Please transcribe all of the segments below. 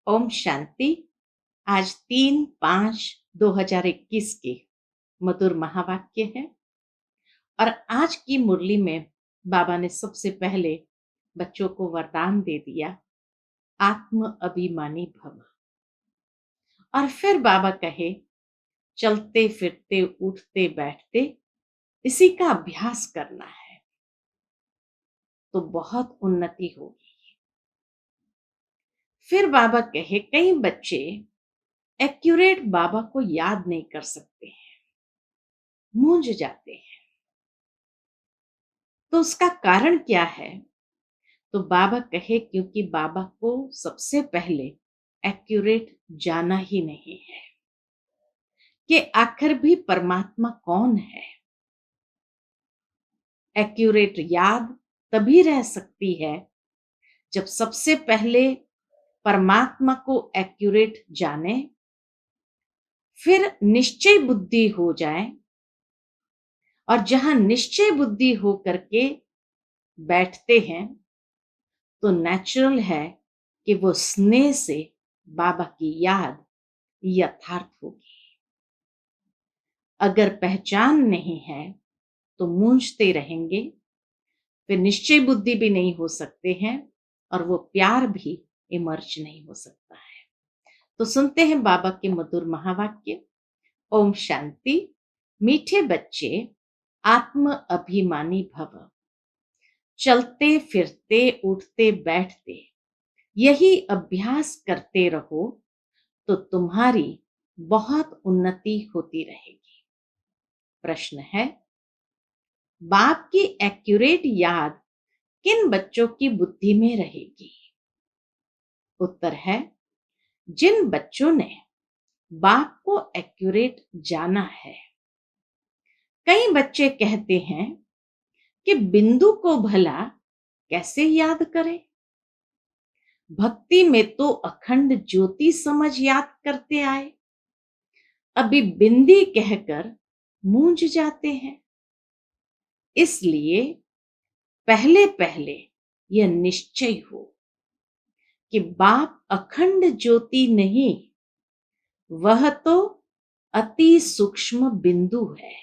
ओम शांति। आज 3/5/2021 के मधुर महावाक्य है और आज की मुरली में बाबा ने सबसे पहले बच्चों को वरदान दे दिया, आत्म अभिमानी भव। और फिर बाबा कहे, चलते फिरते उठते बैठते इसी का अभ्यास करना है तो बहुत उन्नति होगी। फिर बाबा कहे, कई बच्चे एक्यूरेट बाबा को याद नहीं कर सकते हैं, मूंझ जाते हैं। तो उसका कारण क्या है? तो बाबा कहे, क्योंकि बाबा को सबसे पहले एक्यूरेट जाना ही नहीं है कि आखिर भी परमात्मा कौन है। एक्यूरेट याद तभी रह सकती है जब सबसे पहले परमात्मा को एक्यूरेट जाने, फिर निश्चय बुद्धि हो जाए। और जहां निश्चय बुद्धि हो करके बैठते हैं तो नेचुरल है कि वो स्नेह से बाबा की याद यथार्थ होगी। अगर पहचान नहीं है तो मूंझते रहेंगे, फिर निश्चय बुद्धि भी नहीं हो सकते हैं और वो प्यार भी इमर्ज नहीं हो सकता है। तो सुनते हैं बाबा के मधुर महावाक्य। ओम शांति। मीठे बच्चे, आत्म अभिमानी भव। चलते फिरते उठते बैठते यही अभ्यास करते रहो तो तुम्हारी बहुत उन्नति होती रहेगी। प्रश्न है, बाप की एक्यूरेट याद किन बच्चों की बुद्धि में रहेगी? उत्तर है, जिन बच्चों ने बाप को एक्यूरेट जाना है। कई बच्चे कहते हैं कि बिंदु को भला कैसे याद करें? भक्ति में तो अखंड ज्योति समझ याद करते आए, अभी बिंदी कहकर मूंझ जाते हैं। इसलिए पहले पहले यह निश्चय हो कि बाप अखंड ज्योति नहीं, वह तो अति सूक्ष्म बिंदु है।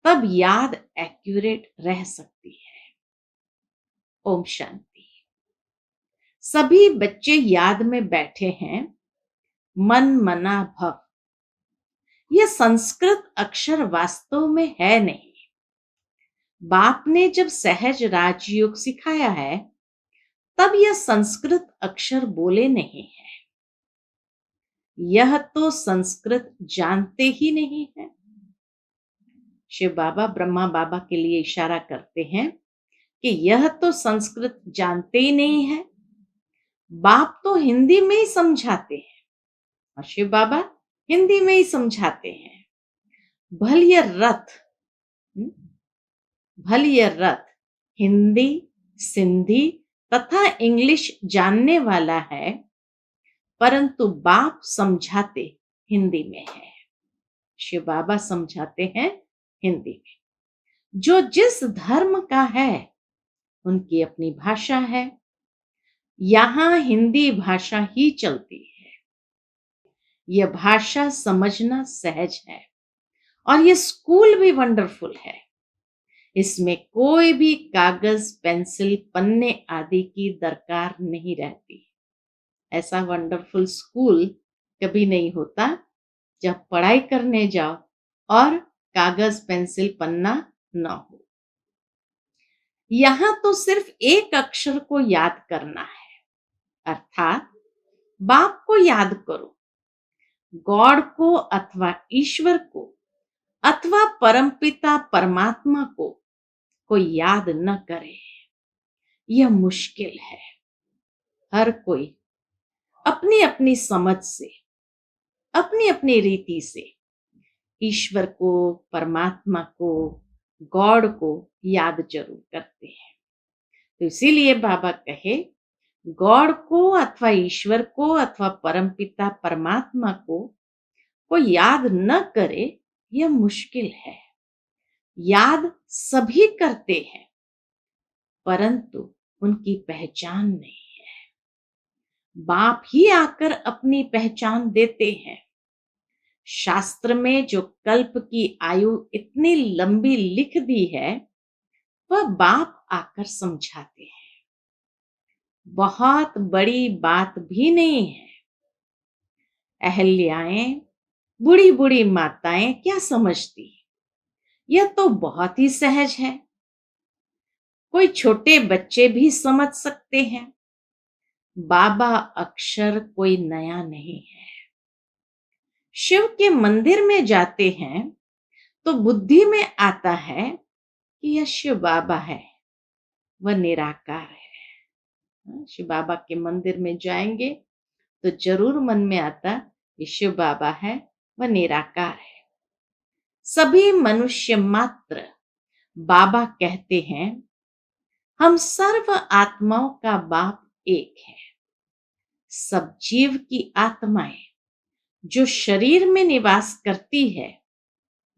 तब याद एक्यूरेट रह सकती है। ओम शांति। सभी बच्चे याद में बैठे हैं, मन मना भव। यह संस्कृत अक्षर वास्तव में है नहीं। बाप ने जब सहज राजयोग सिखाया है तब यह संस्कृत अक्षर बोले नहीं है। यह तो संस्कृत जानते ही नहीं है। शिव बाबा ब्रह्मा बाबा के लिए इशारा करते हैं कि यह तो संस्कृत जानते ही नहीं है। बाप तो हिंदी में ही समझाते हैं और शिव बाबा हिंदी में ही समझाते हैं। भल यह रथ हिंदी, सिंधी तथा इंग्लिश जानने वाला है, परंतु बाप समझाते हिंदी में है। शिव बाबा समझाते हैं हिंदी में। जो जिस धर्म का है उनकी अपनी भाषा है। यहां हिंदी भाषा ही चलती है। यह भाषा समझना सहज है और यह स्कूल भी वंडरफुल है। इसमें कोई भी कागज, पेंसिल, पन्ने आदि की दरकार नहीं रहती। ऐसा वंडरफुल स्कूल कभी नहीं होता जब पढ़ाई करने जाओ और कागज, पेंसिल, पन्ना ना हो। यहां तो सिर्फ एक अक्षर को याद करना है, अर्थात बाप को याद करो। गॉड को अथवा ईश्वर को अथवा परमपिता परमात्मा को कोई याद न करे, यह मुश्किल है। हर कोई अपनी अपनी समझ से, अपनी अपनी रीति से ईश्वर को, परमात्मा को, गॉड को याद जरूर करते हैं। तो इसीलिए बाबा कहे, गॉड को अथवा ईश्वर को अथवा परमपिता परमात्मा को याद न करे, यह मुश्किल है। याद सभी करते हैं परंतु उनकी पहचान नहीं है। बाप ही आकर अपनी पहचान देते हैं। शास्त्र में जो कल्प की आयु इतनी लंबी लिख दी है, वह बाप आकर समझाते हैं। बहुत बड़ी बात भी नहीं है। अहल्याएं, बूढ़ी बूढ़ी माताएं क्या समझती, यह तो बहुत ही सहज है। कोई छोटे बच्चे भी समझ सकते हैं। बाबा अक्षर कोई नया नहीं है। शिव के मंदिर में जाते हैं तो बुद्धि में आता है कि यह शिव बाबा है, वह निराकार है। शिव बाबा के मंदिर में जाएंगे तो जरूर मन में आता कि शिव बाबा है, वह निराकार है। सभी मनुष्य मात्र बाबा कहते हैं। हम सर्व आत्माओं का बाप एक है। सब जीव की आत्माएं जो शरीर में निवास करती है,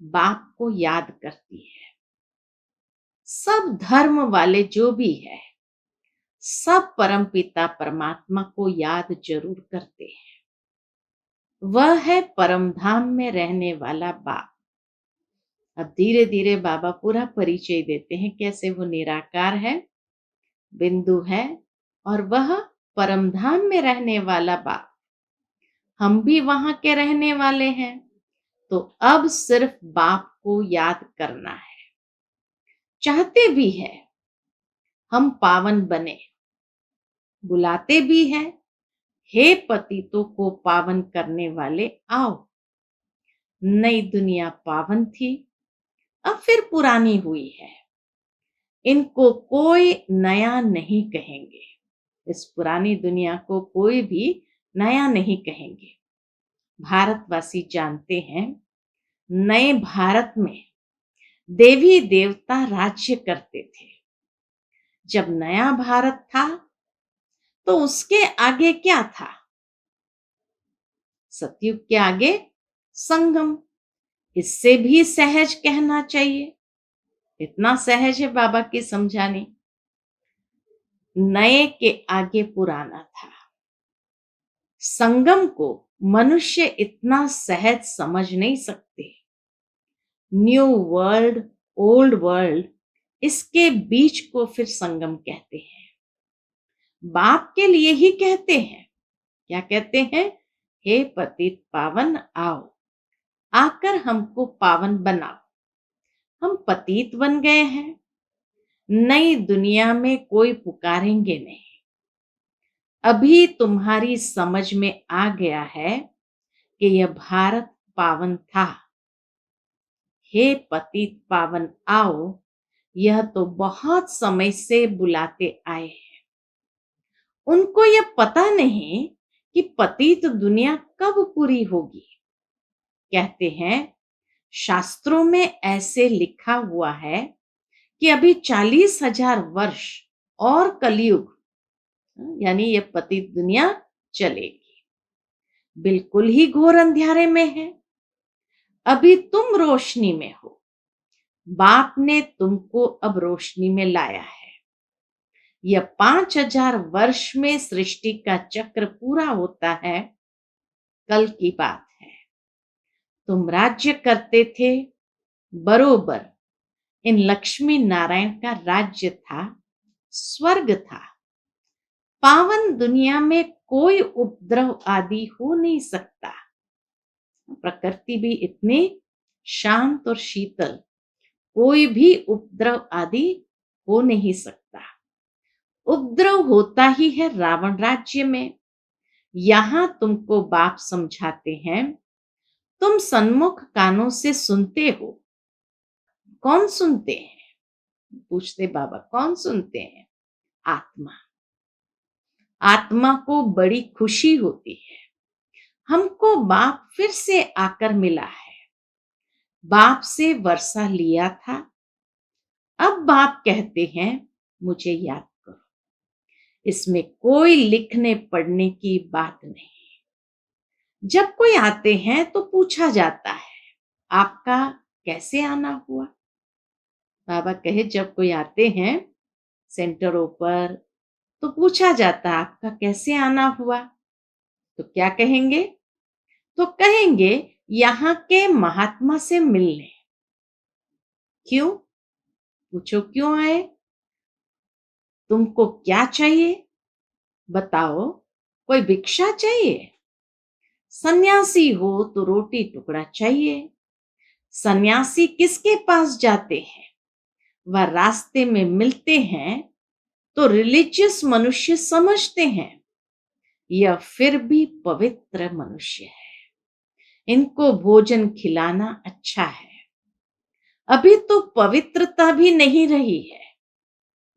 बाप को याद करती है। सब धर्म वाले जो भी है, सब परमपिता परमात्मा को याद जरूर करते हैं। वह है परम धाम में रहने वाला बाप। अब धीरे धीरे बाबा पूरा परिचय देते हैं कैसे वो निराकार है, बिंदु है, और वह परम धाम में रहने वाला बाप। हम भी वहां के रहने वाले हैं, तो अब सिर्फ बाप को याद करना है। चाहते भी है हम पावन बने, बुलाते भी हैं, हे पतितों को पावन करने वाले आओ। नई दुनिया पावन थी, अब फिर पुरानी हुई है। इनको कोई नया नहीं कहेंगे। इस पुरानी दुनिया को कोई भी नया नहीं कहेंगे। भारतवासी जानते हैं, नए भारत में देवी देवता राज्य करते थे। जब नया भारत था तो उसके आगे क्या था? सतयुग के आगे संगम। इससे भी सहज कहना चाहिए, इतना सहज है बाबा की समझानी। नए के आगे पुराना था। संगम को मनुष्य इतना सहज समझ नहीं सकते। न्यू वर्ल्ड, ओल्ड वर्ल्ड, इसके बीच को फिर संगम कहते हैं। बाप के लिए ही कहते हैं। क्या कहते हैं? हे पतित पावन आओ, आकर हमको पावन बनाओ। हम पतित बन गए हैं, नई दुनिया में कोई पुकारेंगे नहीं। अभी तुम्हारी समझ में आ गया है कि यह भारत पावन था। हे पतित पावन आओ, यह तो बहुत समय से बुलाते आए हैं। उनको यह पता नहीं कि पतित दुनिया कब पूरी होगी। कहते हैं शास्त्रों में ऐसे लिखा हुआ है कि अभी 40,000 वर्ष और कलयुग, यानी ये पतित दुनिया चलेगी। बिल्कुल ही घोर अंधियारे में है। अभी तुम रोशनी में हो। बाप ने तुमको अब रोशनी में लाया है। यह 5,000 वर्ष में सृष्टि का चक्र पूरा होता है, कल की बात है। तुम राज्य करते थे, बरोबर इन लक्ष्मी नारायण का राज्य था, स्वर्ग था। पावन दुनिया में कोई उपद्रव आदि हो नहीं सकता। प्रकृति भी इतनी शांत और शीतल, कोई भी उपद्रव आदि हो नहीं सकता। उपद्रव होता ही है रावण राज्य में। यहां तुमको बाप समझाते हैं, तुम सन्मुख कानों से सुनते हो। कौन सुनते हैं? पूछते बाबा, कौन सुनते हैं? आत्मा। आत्मा को बड़ी खुशी होती है, हमको बाप फिर से आकर मिला है। बाप से वर्षा लिया था, अब बाप कहते हैं मुझे याद करो। इसमें कोई लिखने पढ़ने की बात नहीं। जब कोई आते हैं तो पूछा जाता है आपका कैसे आना हुआ। बाबा कहे जब कोई आते हैं सेंटरों पर तो पूछा जाता आपका कैसे आना हुआ, तो क्या कहेंगे? तो कहेंगे यहाँ के महात्मा से मिलने। क्यों? पूछो क्यों आए? तुमको क्या चाहिए? बताओ, कोई भिक्षा चाहिए? सन्यासी हो तो रोटी टुकड़ा चाहिए। सन्यासी किसके पास जाते हैं? वह रास्ते में मिलते हैं तो रिलीजियस मनुष्य समझते हैं यह फिर भी पवित्र मनुष्य है, इनको भोजन खिलाना अच्छा है। अभी तो पवित्रता भी नहीं रही है।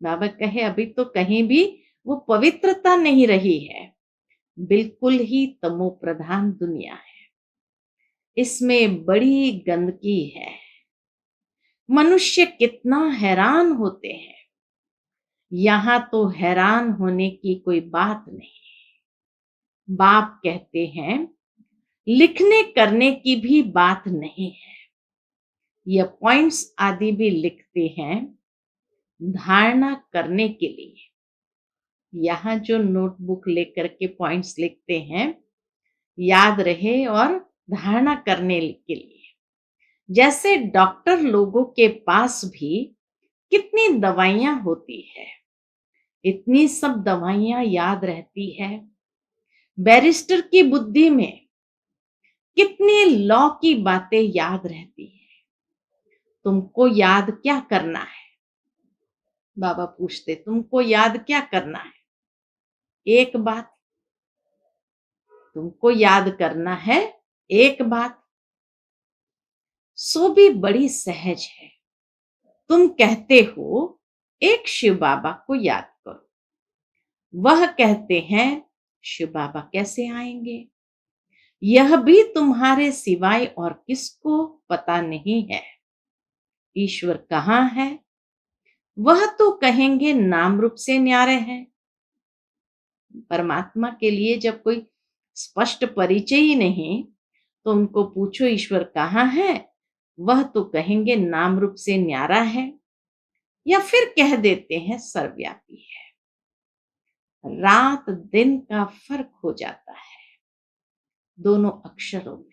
बाबा कहे अभी तो कहीं भी वो पवित्रता नहीं रही है, बिल्कुल ही तमो प्रधान दुनिया है, इसमें बड़ी गंदगी है। मनुष्य कितना हैरान होते हैं। यहां तो हैरान होने की कोई बात नहीं। बाप कहते हैं लिखने करने की भी बात नहीं है। यह पॉइंट्स आदि भी लिखते हैं धारणा करने के लिए। यहाँ जो नोटबुक लेकर के पॉइंट्स लिखते हैं याद रहे और धारणा करने के लिए। जैसे डॉक्टर लोगों के पास भी कितनी दवाइयां होती है, इतनी सब दवाइयां याद रहती है। बैरिस्टर की बुद्धि में कितनी लॉ की बातें याद रहती है। तुमको याद क्या करना है? बाबा पूछते तुमको याद क्या करना है? एक बात तुमको याद करना है, एक बात, सो भी बड़ी सहज है। तुम कहते हो एक शिव बाबा को याद करो, वह कहते हैं शिव बाबा कैसे आएंगे? यह भी तुम्हारे सिवाय और किसको पता नहीं है। ईश्वर कहाँ है? वह तो कहेंगे नाम रूप से न्यारे हैं। परमात्मा के लिए जब कोई स्पष्ट परिचय ही नहीं तो उनको पूछो ईश्वर कहाँ है, वह तो कहेंगे नाम रूप से न्यारा है, या फिर कह देते हैं सर्वव्यापी है। रात दिन का फर्क हो जाता है दोनों अक्षरों में।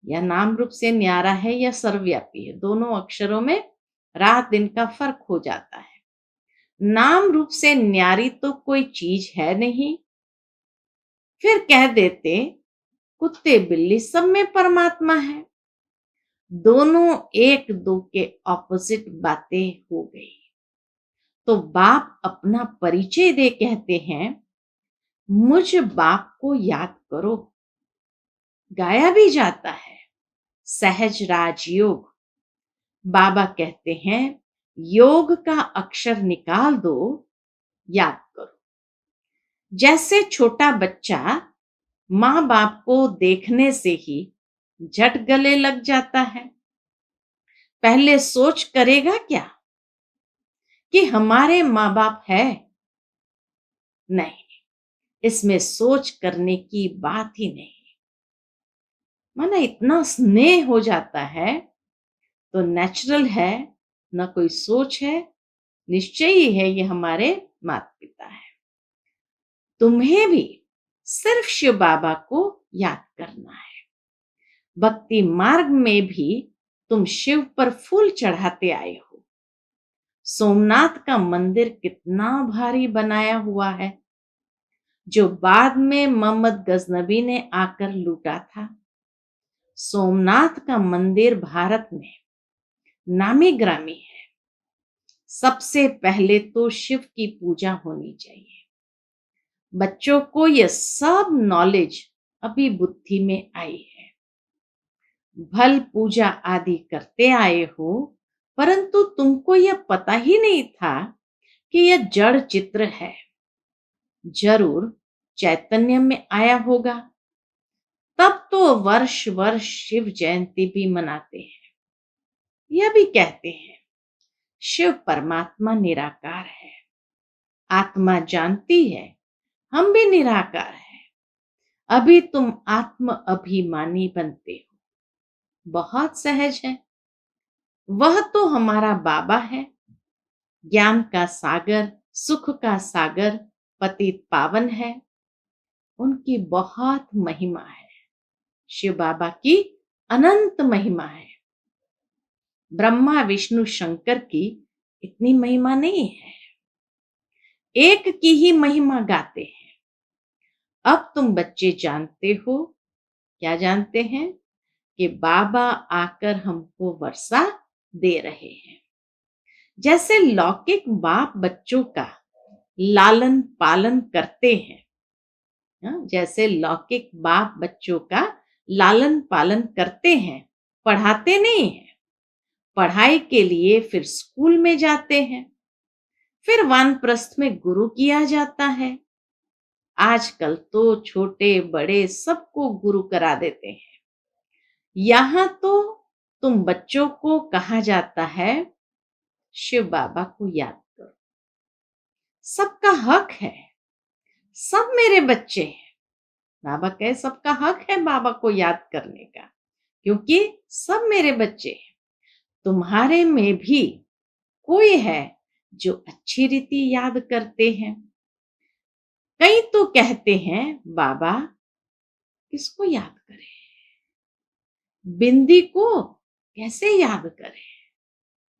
या नाम रूप से न्यारा है या सर्वव्यापी है, दोनों अक्षरों में रात दिन का फर्क हो जाता है। नाम रूप से न्यारी तो कोई चीज है नहीं, फिर कह देते कुत्ते बिल्ली सब में परमात्मा है। दोनों एक दो के ऑपोजिट बातें हो गई। तो बाप अपना परिचय दे कहते हैं मुझ बाप को याद करो। गाया भी जाता है सहज राजयोग। बाबा कहते हैं योग का अक्षर निकाल दो, याद करो। जैसे छोटा बच्चा माँ बाप को देखने से ही झट गले लग जाता है, पहले सोच करेगा क्या कि हमारे माँ बाप है? नहीं, इसमें सोच करने की बात ही नहीं। माना इतना स्नेह हो जाता है तो नेचुरल है, ना कोई सोच है, निश्चय ही है ये हमारे माता पिता है। तुम्हें भी सिर्फ शिव बाबा को याद करना है। भक्ति मार्ग में भी तुम शिव पर फूल चढ़ाते आए हो। सोमनाथ का मंदिर कितना भारी बनाया हुआ है, जो बाद में मोहम्मद गजनबी ने आकर लूटा था। सोमनाथ का मंदिर भारत में नामी ग्रामी है। सबसे पहले तो शिव की पूजा होनी चाहिए। बच्चों को यह सब नॉलेज अभी बुद्धि में आई है। भल पूजा आदि करते आए हो, परंतु तुमको यह पता ही नहीं था कि यह जड़ चित्र है। जरूर चैतन्य में आया होगा, तब तो वर्ष वर्ष शिव जयंती भी मनाते हैं। यह भी कहते हैं शिव परमात्मा निराकार है। आत्मा जानती है हम भी निराकार है। अभी तुम आत्म अभिमानी बनते हो, बहुत सहज है। वह तो हमारा बाबा है, ज्ञान का सागर, सुख का सागर पतित पावन है, उनकी बहुत महिमा है। शिव बाबा की अनंत महिमा है। ब्रह्मा विष्णु शंकर की इतनी महिमा नहीं है, एक की ही महिमा गाते हैं। अब तुम बच्चे जानते हो, क्या जानते हैं? कि बाबा आकर हमको वर्षा दे रहे हैं। जैसे लौकिक बाप बच्चों का लालन पालन करते हैं, जैसे लौकिक बाप बच्चों का लालन पालन करते हैं, पढ़ाते नहीं हैं। पढ़ाई के लिए फिर स्कूल में जाते हैं, फिर वानप्रस्थ में गुरु किया जाता है। आजकल तो छोटे बड़े सबको गुरु करा देते हैं। यहां तो तुम बच्चों को कहा जाता है शिव बाबा को याद करो। सबका हक है, सब मेरे बच्चे हैं। बाबा कहे सबका हक है बाबा को याद करने का, क्योंकि सब मेरे बच्चे हैं। तुम्हारे में भी कोई है जो अच्छी रीति याद करते हैं। कई तो कहते हैं बाबा किसको याद करें, बिंदी को कैसे याद करें,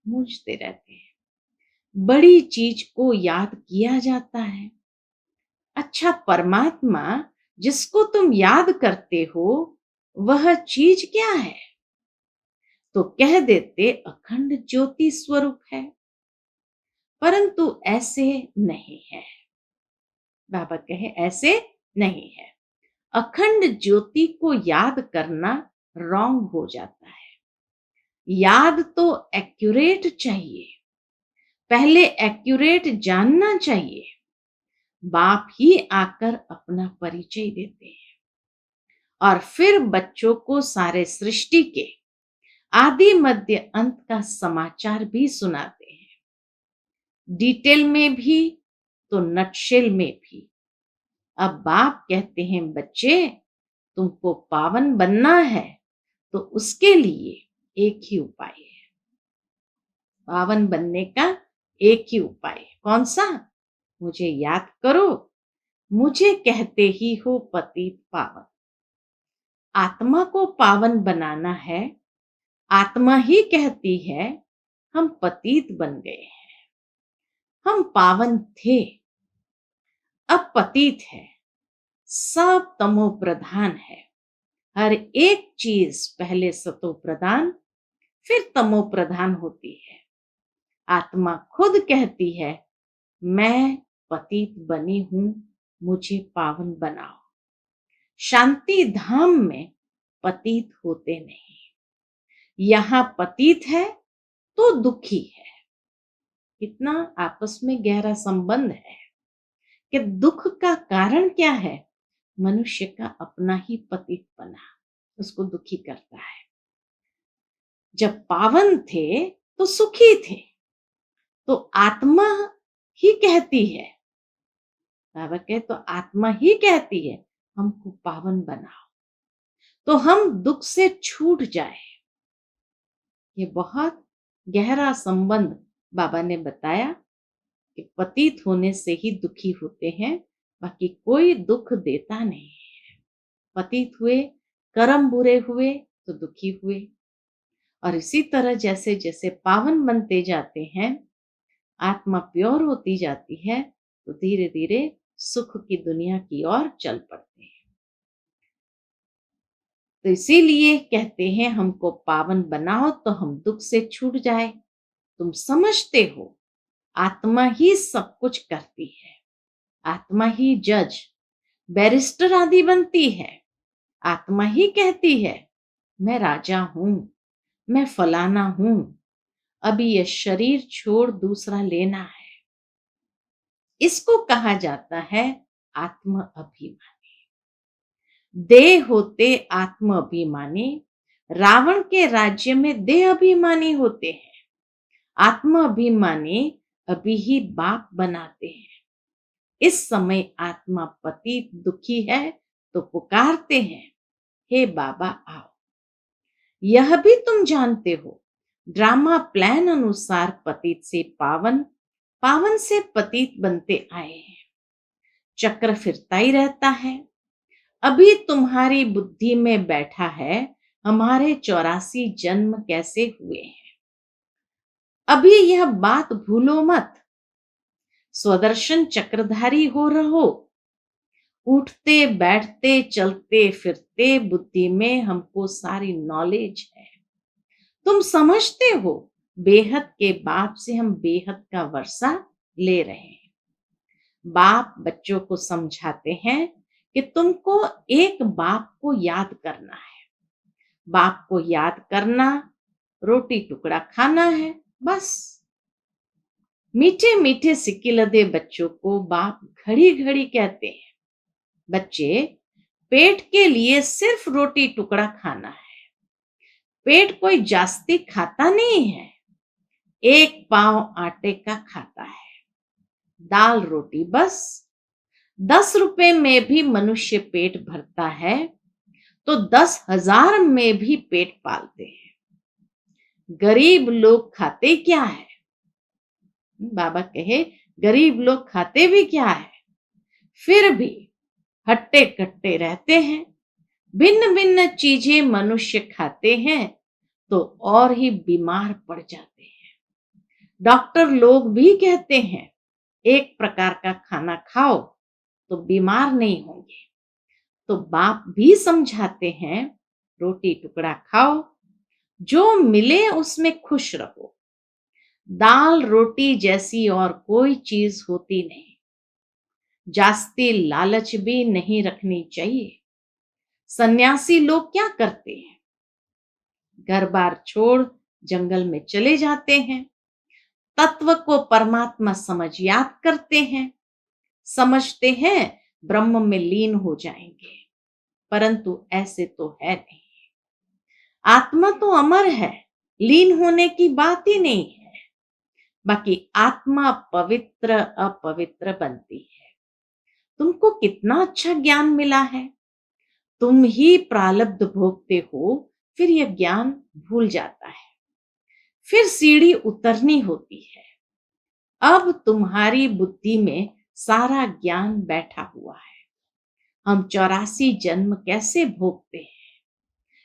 मूंझते रहते हैं। बड़ी चीज को याद किया जाता है। अच्छा, परमात्मा जिसको तुम याद करते हो वह चीज क्या है? तो कह देते अखंड ज्योति स्वरूप है, परंतु ऐसे नहीं है। बाबा कहे ऐसे नहीं है। अखंड ज्योति को याद करना रॉन्ग हो जाता है। याद तो एक्यूरेट चाहिए, पहले एक्यूरेट जानना चाहिए। बाप ही आकर अपना परिचय देते हैं और फिर बच्चों को सारे सृष्टि के आदि मध्य अंत का समाचार भी सुनाते हैं, डिटेल में भी तो नटशेल में भी। अब बाप कहते हैं बच्चे तुमको पावन बनना है, तो उसके लिए एक ही उपाय है। पावन बनने का एक ही उपाय है। कौन सा? मुझे याद करो, मुझे कहते ही हो पतित पावन। आत्मा को पावन बनाना है। आत्मा ही कहती है हम पतित बन गए हैं, हम पावन थे अब पतित है। सब तमो प्रधान है। हर एक चीज पहले सतो प्रधान फिर तमो प्रधान होती है। आत्मा खुद कहती है मैं पतित बनी हूं, मुझे पावन बनाओ। शांति धाम में पतित होते नहीं। यहां पतित है तो दुखी है। कितना आपस में गहरा संबंध है कि दुख का कारण क्या है? मनुष्य का अपना ही पतित बना उसको दुखी करता है। जब पावन थे तो सुखी थे, तो आत्मा ही कहती है, बाबा कहे तो आत्मा ही कहती है हमको पावन बनाओ, तो हम दुख से छूट जाए। ये बहुत गहरा संबंध बाबा ने बताया कि पतित होने से ही दुखी होते हैं, बाकी कोई दुख देता नहीं है। पतित हुए, कर्म बुरे हुए तो दुखी हुए। और इसी तरह जैसे जैसे पावन बनते जाते हैं, आत्मा प्योर होती जाती है, तो धीरे धीरे सुख की दुनिया की ओर चल पड़ते हैं। तो इसीलिए कहते हैं हमको पावन बनाओ तो हम दुख से छूट जाए। तुम समझते हो आत्मा ही सब कुछ करती है, आत्मा ही जज बैरिस्टर आदि बनती है। आत्मा ही कहती है मैं राजा हूं, मैं फलाना हूं, अभी यह शरीर छोड़ दूसरा लेना है। इसको कहा जाता है आत्म अभिमानी। देह होते आत्म अभिमानी, रावण के राज्य में देह अभिमानी होते हैं। आत्म अभिमानी अभी ही बाप बनाते हैं। इस समय आत्मा पतित दुखी है तो पुकारते हैं हे बाबा आओ। यह भी तुम जानते हो ड्रामा प्लान अनुसार पतित से पावन, पावन से पतित बनते आए हैं। चक्र फिरता ही रहता है। अभी तुम्हारी बुद्धि में बैठा है हमारे 84 जन्म कैसे हुए हैं। अभी यह बात भूलो मत। स्वदर्शन चक्रधारी हो रहो। उठते बैठते चलते फिरते बुद्धि में हमको सारी नॉलेज है। तुम समझते हो बेहद के बाप से हम बेहद का वर्षा ले रहे हैं। बाप बच्चों को समझाते हैं कि तुमको एक बाप को याद करना है। बाप को याद करना रोटी टुकड़ा खाना है, बस। मीठे मीठे सिक्किलदे बच्चों को बाप घड़ी घड़ी कहते हैं, बच्चे पेट के लिए सिर्फ रोटी टुकड़ा खाना है। पेट कोई जास्ती खाता नहीं है, एक पाव आटे का खाता है, दाल रोटी बस। 10 रुपए में भी मनुष्य पेट भरता है तो 10,000 में भी पेट पालते हैं। गरीब लोग खाते क्या है? बाबा कहे गरीब लोग खाते भी क्या है, फिर भी हट्टे कट्टे रहते हैं। भिन्न भिन्न चीजें मनुष्य खाते हैं तो और ही बीमार पड़ जाते हैं। डॉक्टर लोग भी कहते हैं एक प्रकार का खाना खाओ तो बीमार नहीं होंगे। तो बाप भी समझाते हैं रोटी टुकड़ा खाओ, जो मिले उसमें खुश रहो। दाल रोटी जैसी और कोई चीज होती नहीं। जास्ती लालच भी नहीं रखनी चाहिए। सन्यासी लोग क्या करते हैं? घर बार छोड़ जंगल में चले जाते हैं, तत्व को परमात्मा समझ याद करते हैं, समझते हैं ब्रह्म में लीन हो जाएंगे, परंतु ऐसे तो है नहीं। आत्मा तो अमर है, लीन होने की बात ही नहीं है। बाकी आत्मा पवित्र अपवित्र बनती है। तुमको कितना अच्छा ज्ञान मिला है, तुम ही प्रारब्ध भोगते हो, फिर यह ज्ञान भूल जाता है। फिर सीढ़ी उतरनी होती है। अब तुम्हारी बुद्धि में सारा ज्ञान बैठा हुआ है। हम 84 जन्म कैसे भोगते हैं,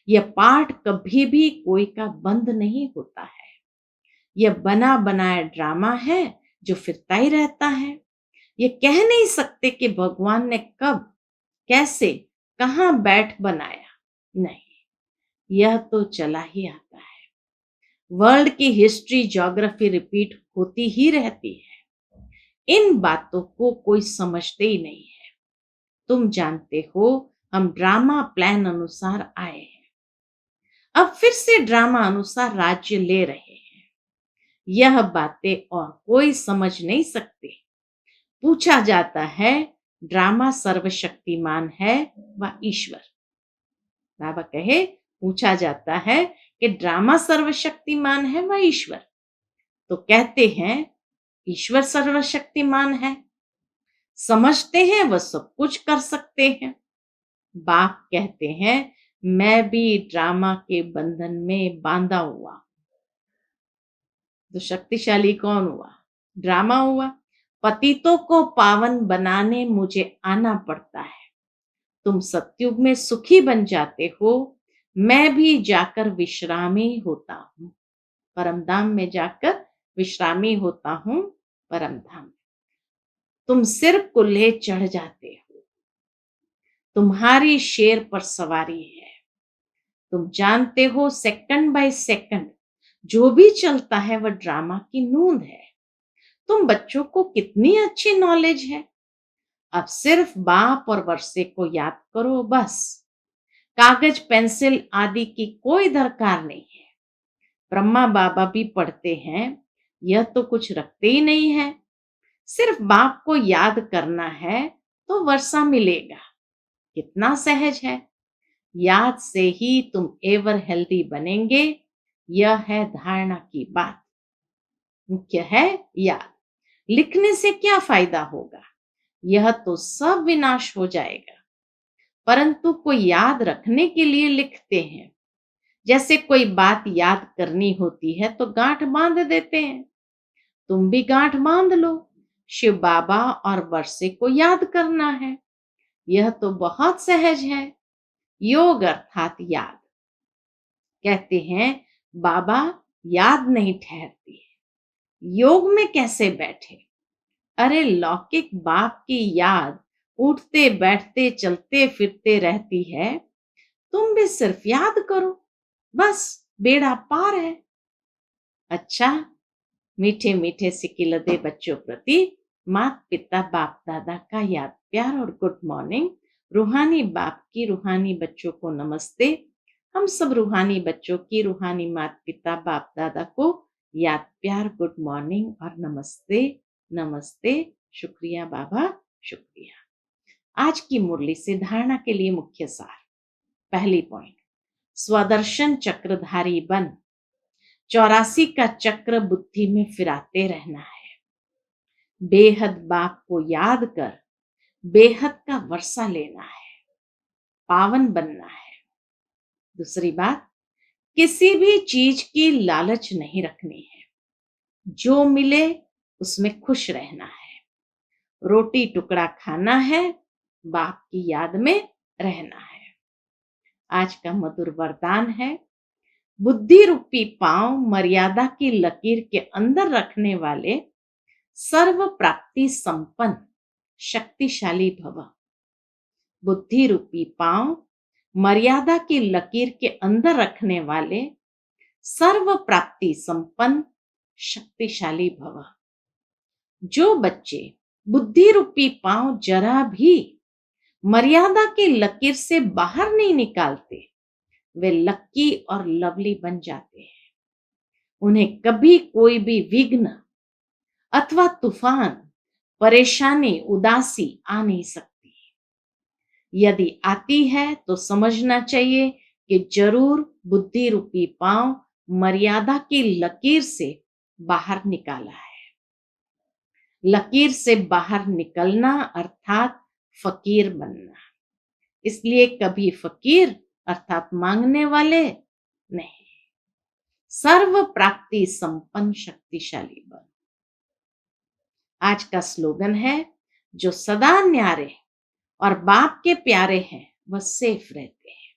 यह पाठ कभी भी कोई का बंद नहीं होता है। यह बना बनाया ड्रामा है जो फिरता ही रहता है। ये कह नहीं सकते कि भगवान ने कब कैसे कहां बैठ बनाया, नहीं, यह तो चला ही आता है। वर्ल्ड की हिस्ट्री ज्योग्राफी रिपीट होती ही रहती है। इन बातों को कोई समझते ही नहीं है। तुम जानते हो हम ड्रामा प्लान अनुसार आए हैं, अब फिर से ड्रामा अनुसार राज्य ले रहे हैं। यह बातें और कोई समझ नहीं सकते। पूछा जाता है ड्रामा सर्वशक्तिमान है व ईश्वर। बाबा कहे पूछा जाता है कि ड्रामा सर्वशक्तिमान है व ईश्वर, तो कहते हैं ईश्वर सर्वशक्तिमान है। समझते हैं वह सब कुछ कर सकते हैं। बाप कहते हैं मैं भी ड्रामा के बंधन में बांधा हुआ। तो शक्तिशाली कौन हुआ? ड्रामा हुआ। पतितों को पावन बनाने मुझे आना पड़ता है। तुम सतयुग में सुखी बन जाते हो, मैं भी जाकर विश्रामी होता हूं। परमधाम में जाकर विश्रामी होता हूं। परमधाम तुम सिर कुल्हे चढ़ जाते हो, तुम्हारी शेर पर सवारी है। तुम जानते हो सेकंड बाय सेकंड जो भी चलता है वह ड्रामा की नूंद है। तुम बच्चों को कितनी अच्छी नॉलेज है। अब सिर्फ बाप और वर्षे को याद करो, बस। कागज पेंसिल आदि की कोई दरकार नहीं है। ब्रह्मा बाबा भी पढ़ते हैं, यह तो कुछ रखते ही नहीं है। सिर्फ बाप को याद करना है तो वर्षा मिलेगा। कितना सहज है। याद से ही तुम एवर हेल्दी बनेंगे, यह है धारणा की बात। मुख्य है याद। लिखने से क्या फायदा होगा, यह तो सब विनाश हो जाएगा। परंतु कोई याद रखने के लिए लिखते हैं। जैसे कोई बात याद करनी होती है तो गांठ बांध देते हैं। तुम भी गांठ बांध लो, शिव बाबा और वर्षे को याद करना है। यह तो बहुत सहज है। योग अर्थात याद। कहते हैं बाबा याद नहीं ठहरती है, योग में कैसे बैठे। अरे लौकिक बाप की याद उठते बैठते चलते फिरते रहती है, तुम भी सिर्फ याद करो, बस बेड़ा पार है। अच्छा, मीठे मीठे सिकिलदे बच्चों प्रति माता पिता बाप दादा का याद प्यार और गुड मॉर्निंग। रूहानी बाप की रूहानी बच्चों को नमस्ते। हम सब रूहानी बच्चों की रूहानी माता पिता बाप दादा को याद प्यार गुड मॉर्निंग और नमस्ते नमस्ते। शुक्रिया बाबा, शुक्रिया। आज की मुरली से धारणा के लिए मुख्य सार। पहली पॉइंट, स्वदर्शन चक्रधारी बन। 84 का चक्र बुद्धि में फिराते रहना है। बेहद बाप को याद कर बेहद का वर्षा लेना है, पावन बनना है। दूसरी बात, किसी भी चीज की लालच नहीं रखनी है, जो मिले उसमें खुश रहना है। रोटी टुकड़ा खाना है, बाप की याद में रहना है। आज का मधुर वरदान है, बुद्धि रूपी पांव मर्यादा की लकीर के अंदर रखने वाले सर्व प्राप्ति संपन्न शक्तिशाली भव। बुद्धि रूपी पांव मर्यादा की लकीर के अंदर रखने वाले सर्व प्राप्ति संपन्न शक्तिशाली भव। जो बच्चे बुद्धि रूपी पांव जरा भी मर्यादा की लकीर से बाहर नहीं निकालते, वे लक्की और लवली बन जाते हैं। उन्हें कभी कोई भी विघ्न अथवा तूफान, परेशानी, उदासी आ नहीं सकती। यदि आती है तो समझना चाहिए कि जरूर बुद्धि रूपी पांव मर्यादा की लकीर से बाहर निकाला है। लकीर से बाहर निकलना अर्थात फकीर बनना। इसलिए कभी फकीर अर्थात मांगने वाले नहीं, सर्व प्राप्ति संपन्न शक्तिशाली बन। आज का स्लोगन है, जो सदा न्यारे और बाप के प्यारे हैं वह सेफ रहते हैं।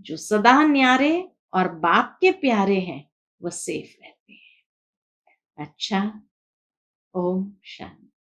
जो सदा न्यारे और बाप के प्यारे हैं वह सेफ रहते हैं। अच्छा, ओम शांति।